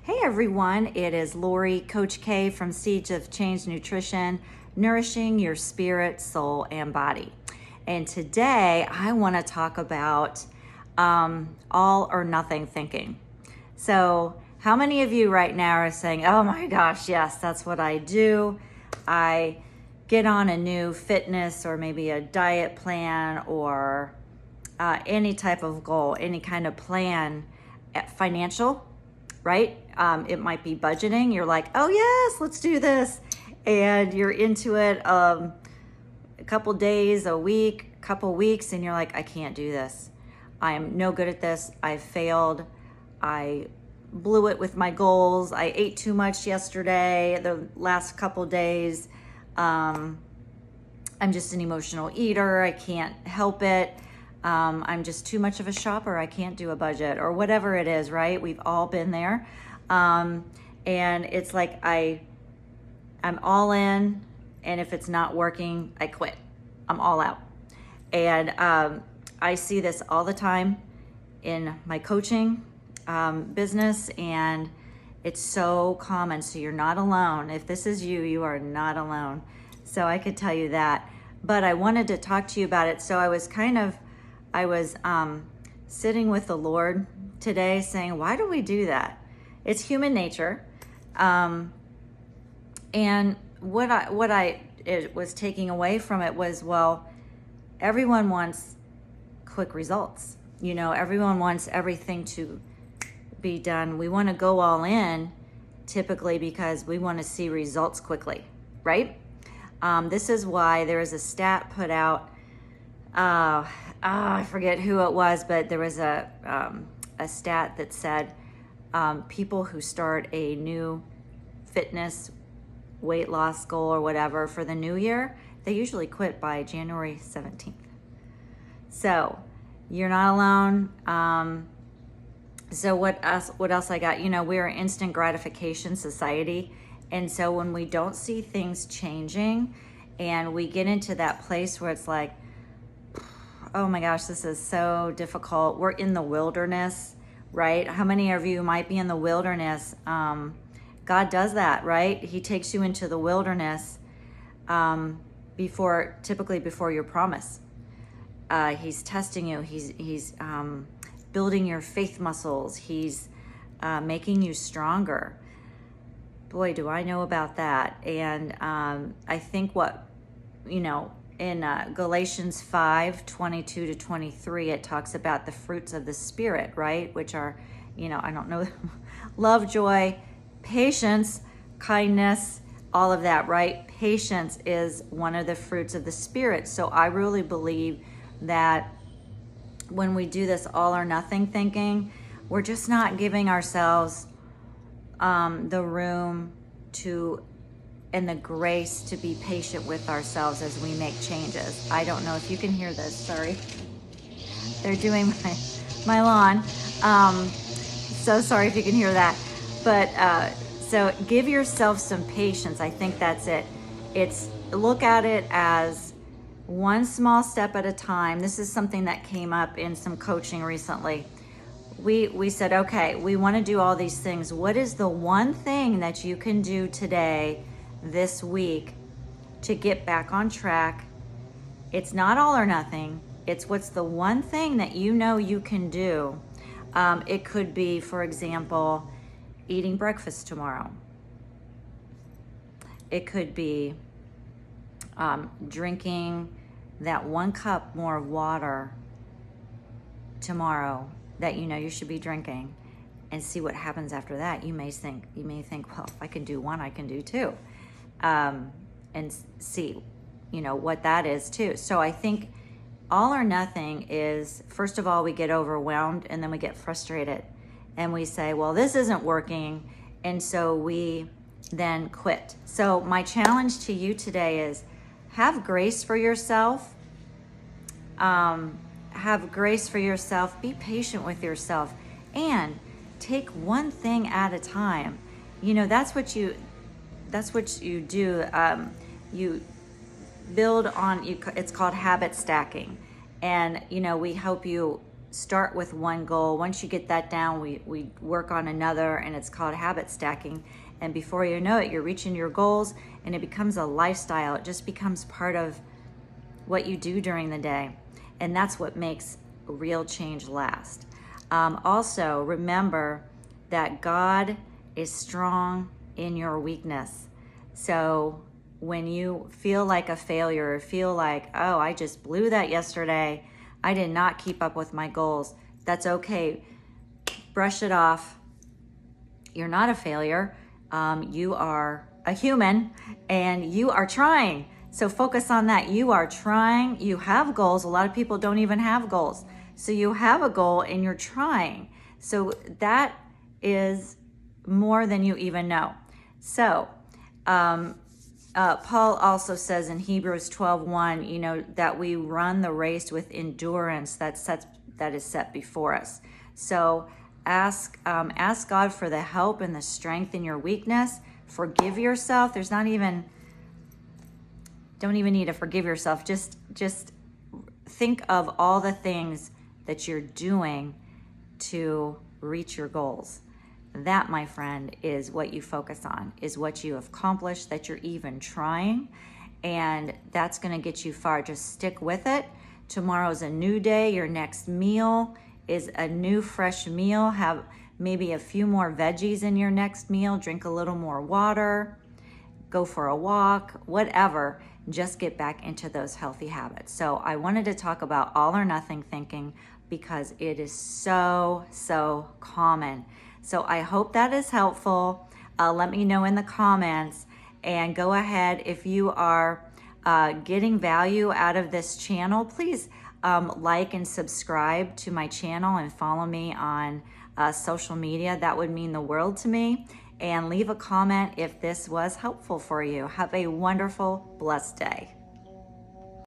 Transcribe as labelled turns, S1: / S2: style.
S1: Hey everyone, it is Lori, Coach K from Seedsofchangenutrition, nourishing your spirit, soul, and body. And today I want to talk about all or nothing thinking. So, how many of you right now are saying, oh my gosh, yes, that's what I do? I get on a new fitness or maybe a diet plan or any type of goal, any kind of plan, financial, right? It might be budgeting. You're like, oh yes, let's do this. And you're into it a couple days, a week, couple weeks, and you're like, I can't do this. I am no good at this. I failed. I blew it with my goals. I ate too much yesterday, the last couple days. I'm just an emotional eater. I can't help it. I'm just too much of a shopper. I can't do a budget or whatever it is, right? We've all been there. And it's like I'm all in, and if it's not working, I quit. I'm all out. And I see this all the time in my coaching business, and it's so common. So you're not alone. If this is you, you are not alone. So I could tell you that. But I wanted to talk to you about it. So I was sitting with the Lord today saying, why do we do that? It's human nature. And what I was taking away from it was, well, everyone wants quick results. You know, everyone wants everything to be done. We want to go all in typically because we want to see results quickly, right? This is why there is a stat put out. I forget who it was, but there was a stat that said people who start a new fitness weight loss goal or whatever for the new year, they usually quit by January 17th. So you're not alone. So what else I got? You know, we're an instant gratification society. And so when we don't see things changing and we get into that place where it's like, oh my gosh, this is so difficult. We're in the wilderness, right? How many of you might be in the wilderness? God does that, right? He takes you into the wilderness typically before your promise. He's testing you. He's building your faith muscles. He's making you stronger. Boy, do I know about that. And I think in Galatians 5:22-23, it talks about the fruits of the Spirit, right? Which are, I don't know, love, joy, patience, kindness, all of that, right? Patience is one of the fruits of the Spirit. So I really believe that when we do this all or nothing thinking, we're just not giving ourselves the room and the grace to be patient with ourselves as we make changes. I don't know if you can hear this, sorry. They're doing my lawn. So sorry if you can hear that. But so give yourself some patience. I think that's it. Look at it as one small step at a time. This is something that came up in some coaching recently. We said, okay, we want to do all these things. What is the one thing that you can do today, this week, to get back on track? It's not all or nothing. It's what's the one thing that you know you can do. It could be, for example, eating breakfast tomorrow. It could be drinking that 1 cup more of water tomorrow that you should be drinking, and see what happens after that. You may think, well, if I can do 1, I can do 2, and see, what that is too. So I think all or nothing is, first of all, we get overwhelmed and then we get frustrated and we say, well, this isn't working. And so we then quit. So my challenge to you today is have grace for yourself. Have grace for yourself, be patient with yourself, and take one thing at a time. That's what you do. You build on, it's called habit stacking. And, we help you start with one goal. Once you get that down, we work on another, and it's called habit stacking. And before you know it, you're reaching your goals, and it becomes a lifestyle. It just becomes part of what you do during the day. And that's what makes real change last. Also, remember that God is strong in your weakness. So when you feel like a failure, or feel like, oh, I just blew that yesterday, I did not keep up with my goals, that's okay. Brush it off. You're not a failure. You are a human, and you are trying. So focus on that. You are trying. You have goals. A lot of people don't even have goals. So you have a goal and you're trying. So that is more than you even know. So Paul also says in Hebrews 12:1, that we run the race with endurance that is set before us. So ask God for the help and the strength in your weakness. Forgive yourself. Don't even need to forgive yourself. Just think of all the things that you're doing to reach your goals. That, my friend, is what you focus on, is what you have accomplished, that you're even trying. And that's going to get you far. Just stick with it. Tomorrow's a new day. Your next meal is a new, fresh meal. Have maybe a few more veggies in your next meal. Drink a little more water. Go for a walk, whatever. Just get back into those healthy habits. So I wanted to talk about all or nothing thinking because it is so common. So I hope that is helpful. Let me know in the comments, and go ahead if you are getting value out of this channel. Please like and subscribe to my channel and follow me on social media. That would mean the world to me. And leave a comment if this was helpful for you. Have a wonderful, blessed day.